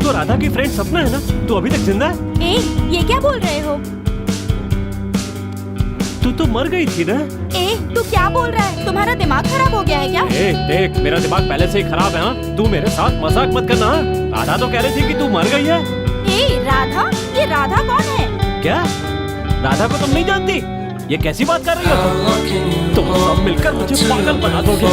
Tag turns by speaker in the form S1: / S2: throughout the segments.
S1: तो राधा की फ्रेंड सपना है ना? तू अभी तक जिंदा है?
S2: ये क्या बोल रहे हो?
S1: तू तो मर गई थी ना?
S2: तू क्या बोल रहा है? तुम्हारा दिमाग खराब हो गया है क्या?
S1: देख, मेरा दिमाग पहले से ही खराब है। हाँ, तू मेरे साथ मजाक मत करना। राधा तो कह रही थी कि तू मर गई है।
S2: राधा? ये राधा कौन है?
S1: क्या? राधा को तुम नहीं जानती? ये कैसी बात कर रही हो तुम सब मिलकर मुझे पागल बना दोगे।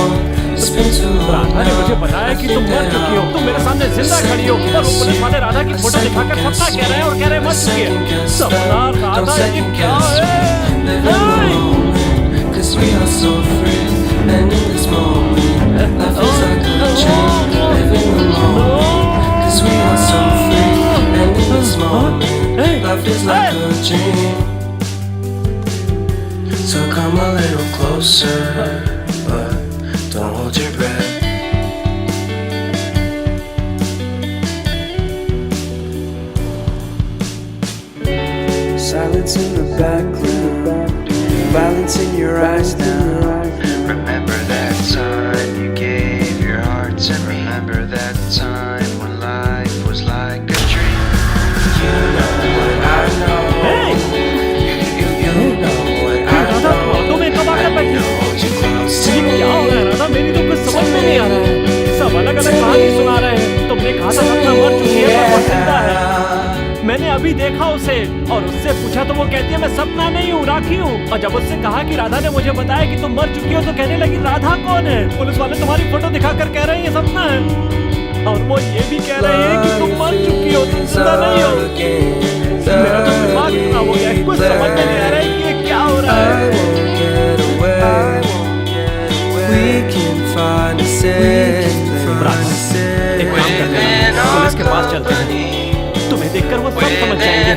S1: राधा ने मुझे बताया कि तुम मर चुकी हो। तुम मेरे सामने जिंदा खड़ी हो और वो पुलिस वाले राधा की फोटो दिखाकर सपना कह रहे हैं और कह रहे हैं मर चुकी है। सपना, राधा, ये क्या है?
S3: We are so free, and in this moment, life is like a dream, living alone. 'Cause we are so free, and in this moment, life is like a dream. So come a little closer, but don't hold your breath. Silence in the background. Violence in your eyes now. Remember that time you gave your heart to me. Remember that time when life was like a dream. You know what I know. You know what I know.
S1: Auto में कब आकर बैठी? ये क्या हो रहा है राधा? मेरी तो कुछ समझ में नहीं आ रहा है। सब अलग अलग कहानी सुना रहे हैं। तुमने कहा था सपना मर चुकी है पर वो जिंदा है। मैंने अभी देखा उसे और उससे पूछा तो वो कहती है मैं सपना नहीं हूँ, राखी हूँ। और जब उससे कहा कि राधा ने मुझे बताया कि तुम मर चुकी हो तो कहने लगी राधा कौन है? पुलिस वाले तुम्हारी फोटो दिखाकर कह रहे हैं ये सपना है और वो ये भी कह रहे हैं कि तुम मर चुकी हो, तुम जिंदा नहीं हो। मेरा तो दिमाग खराब हो गया है। कुछ समझ में नहीं आ रहा है कि ये क्या हो रहा है। एक काम करते हैं, पुलिस के पास चलते हैं। तुम्हें देखकर वो सब समझ जाएंगे।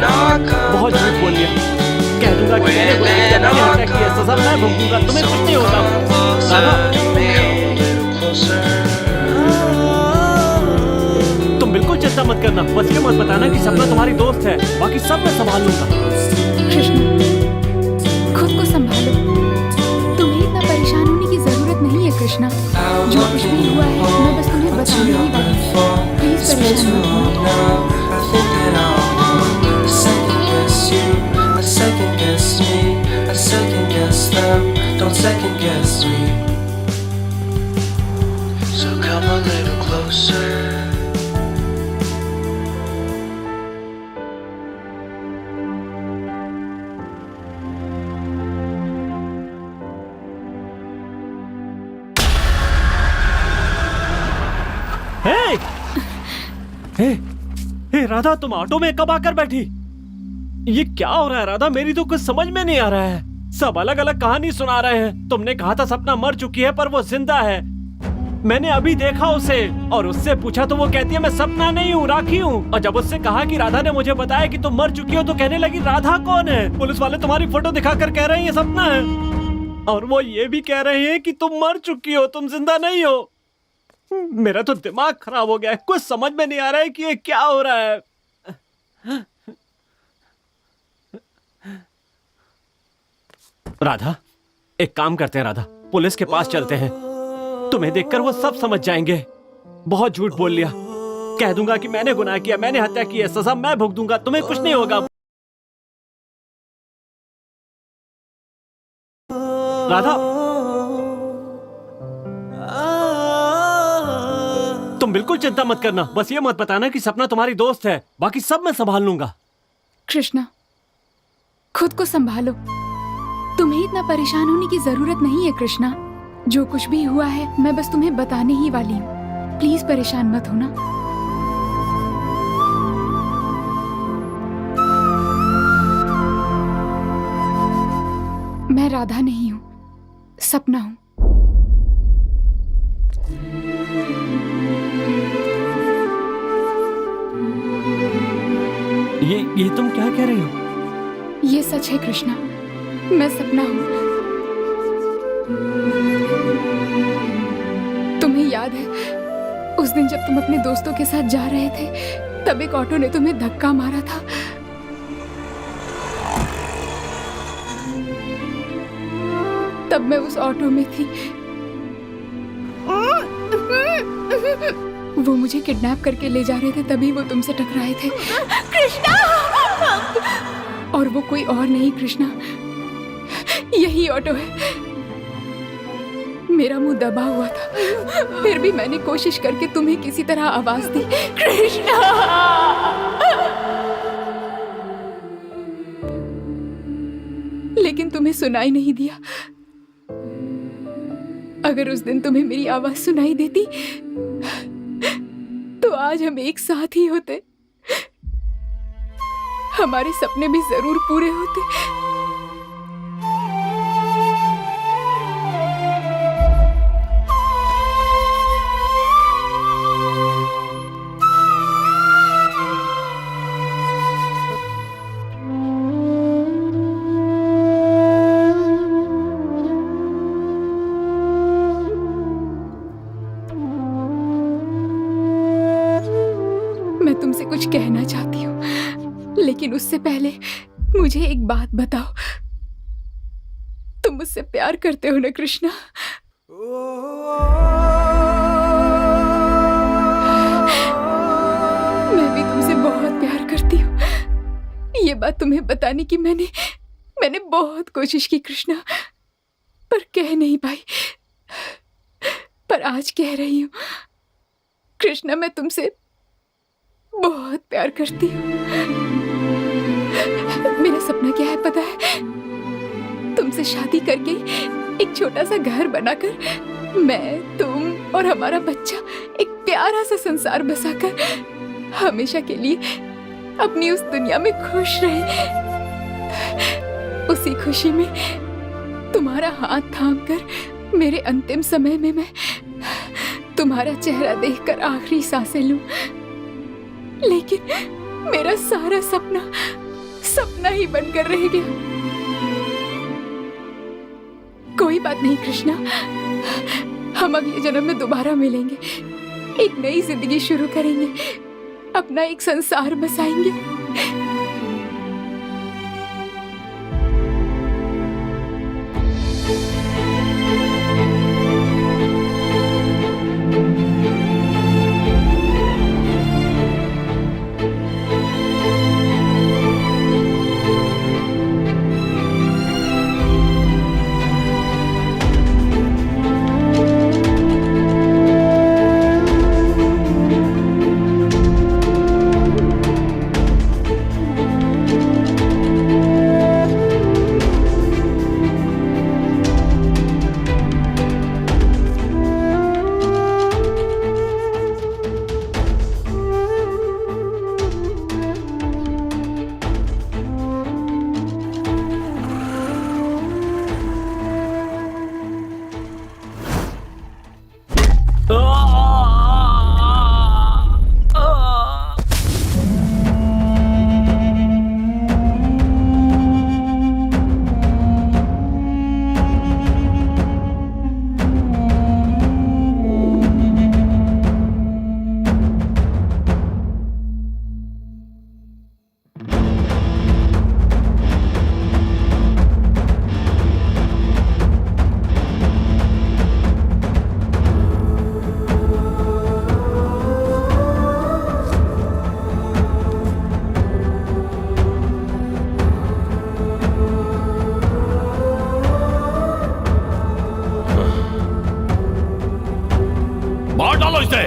S1: बहुत झूठ बोल लिया। कह दूंगा कि मैंने हत्या की है, सजा मैं भुगतूंगा, तुम्हें कुछ नहीं होगा। तुम बिल्कुल चिंता मत करना। बस ये मत बताना कि सपना तुम्हारी दोस्त है। बाकी सब मैं संभाल लूंगा।
S4: कृष्ण, खुद को संभालो। तुम्हें इतना परेशान होने की जरूरत नहीं है कृष्णा। जो कुछ भी हुआ है मैं बस तुम्हें बताने ही वाली हूँ। प्लीज परेशान मत होना।
S3: I think that I second guess you, I second guess me, I second guess them, don't second guess me. So come a little closer.
S1: हे राधा, तुम ऑटो में कब आकर बैठी? ये क्या हो रहा है राधा? मेरी तो कुछ समझ में नहीं आ रहा है। सब अलग अलग कहानी सुना रहे हैं। तुमने कहा था सपना मर चुकी है पर वो जिंदा है। मैंने अभी देखा उसे और उससे पूछा तो वो कहती है मैं सपना नहीं हूँ, राखी हूँ। और जब उससे कहा कि राधा ने मुझे बताया कि तुम मर चुकी हो तो कहने लगी राधा कौन है? पुलिस वाले तुम्हारी फोटो दिखाकर कह रहे हैं ये सपना है और वो ये भी कह रहे हैं कि तुम मर चुकी हो, तुम जिंदा नहीं हो। मेरा तो दिमाग खराब हो गया है। कुछ समझ में नहीं आ रहा है कि ये क्या हो रहा है। राधा, एक काम करते हैं राधा, पुलिस के पास चलते हैं। तुम्हें देखकर वो सब समझ जाएंगे। बहुत झूठ बोल लिया। कह दूंगा कि मैंने गुनाह किया, मैंने हत्या की है, सजा मैं भुगतूंगा, तुम्हें कुछ नहीं होगा। राधा, तुम बिल्कुल चिंता मत करना। बस ये मत बताना कि सपना तुम्हारी दोस्त है। बाकी सब मैं संभाल लूंगा।
S4: कृष्णा, खुद को संभालो। तुम्हें इतना परेशान होने की जरूरत नहीं है कृष्णा। जो कुछ भी हुआ है मैं बस तुम्हें बताने ही वाली हूँ। प्लीज परेशान मत होना। मैं राधा नहीं हूँ, सपना हूँ।
S1: ये तुम क्या कह रही हो?
S4: ये सच है कृष्णा, मैं सपना हूँ। तुम्हें याद है उस दिन जब तुम अपने दोस्तों के साथ जा रहे थे, तब एक ऑटो ने तुम्हें धक्का मारा था। तब मैं उस ऑटो में थी। वो मुझे किडनैप करके ले जा रहे थे, तभी वो तुमसे टकराए थे।
S2: कृष्णा!
S4: और वो कोई और नहीं कृष्णा, यही ऑटो है। मेरा मुंह दबा हुआ था, फिर भी मैंने कोशिश करके तुम्हें किसी तरह आवाज दी।
S2: कृष्णा!
S4: लेकिन तुम्हें सुनाई नहीं दिया। अगर उस दिन तुम्हें मेरी आवाज सुनाई देती तो आज हम एक साथ ही होते, हमारे सपने भी जरूर पूरे होते। मैं तुमसे कुछ कहना चाहती हूँ, लेकिन उससे पहले मुझे एक बात बताओ, तुम मुझसे प्यार करते हो ना कृष्णा? मैं भी तुमसे बहुत प्यार करती हूँ। ये बात तुम्हें बताने की मैंने बहुत कोशिश की कृष्णा, पर कह नहीं पाई। पर आज कह रही हूँ कृष्णा, मैं तुमसे बहुत प्यार करती हूँ। मेरा सपना क्या है पता है? तुमसे शादी करके एक छोटा सा घर बनाकर मैं, तुम और हमारा बच्चा एक प्यारा सा संसार बसाकर हमेशा के लिए अपनी उस दुनिया में खुश रहे। उसी खुशी में तुम्हारा हाथ थामकर मेरे अंतिम समय में मैं तुम्हारा चेहरा देखकर आखिरी सांसें लूं। लेकिन मेरा सारा सपना ही बनकर रह गया। कोई बात नहीं कृष्णा, हम अगले जन्म में दोबारा मिलेंगे, एक नई जिंदगी शुरू करेंगे, अपना एक संसार बसाएंगे।
S1: मार डालो इसे।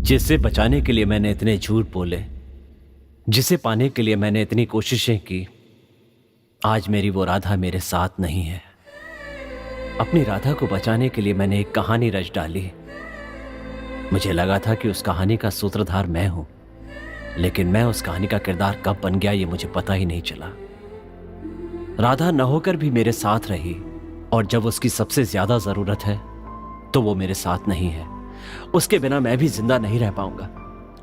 S1: जिसे बचाने के लिए मैंने इतने झूठ बोले, जिसे पाने के लिए मैंने इतनी कोशिशें की, आज मेरी वो राधा मेरे साथ नहीं है। अपनी राधा को बचाने के लिए मैंने एक कहानी रच डाली। मुझे लगा था कि उस कहानी का सूत्रधार मैं हूं, लेकिन मैं उस कहानी का किरदार कब बन गया ये मुझे पता ही नहीं चला। राधा न होकर भी मेरे साथ रही, और जब उसकी सबसे ज्यादा जरूरत है तो वो मेरे साथ नहीं है। उसके बिना मैं भी जिंदा नहीं रह पाऊंगा,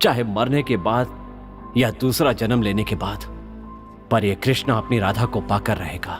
S1: चाहे मरने के बाद या दूसरा जन्म लेने के बाद, पर ये कृष्णा अपनी राधा को पाकर रहेगा।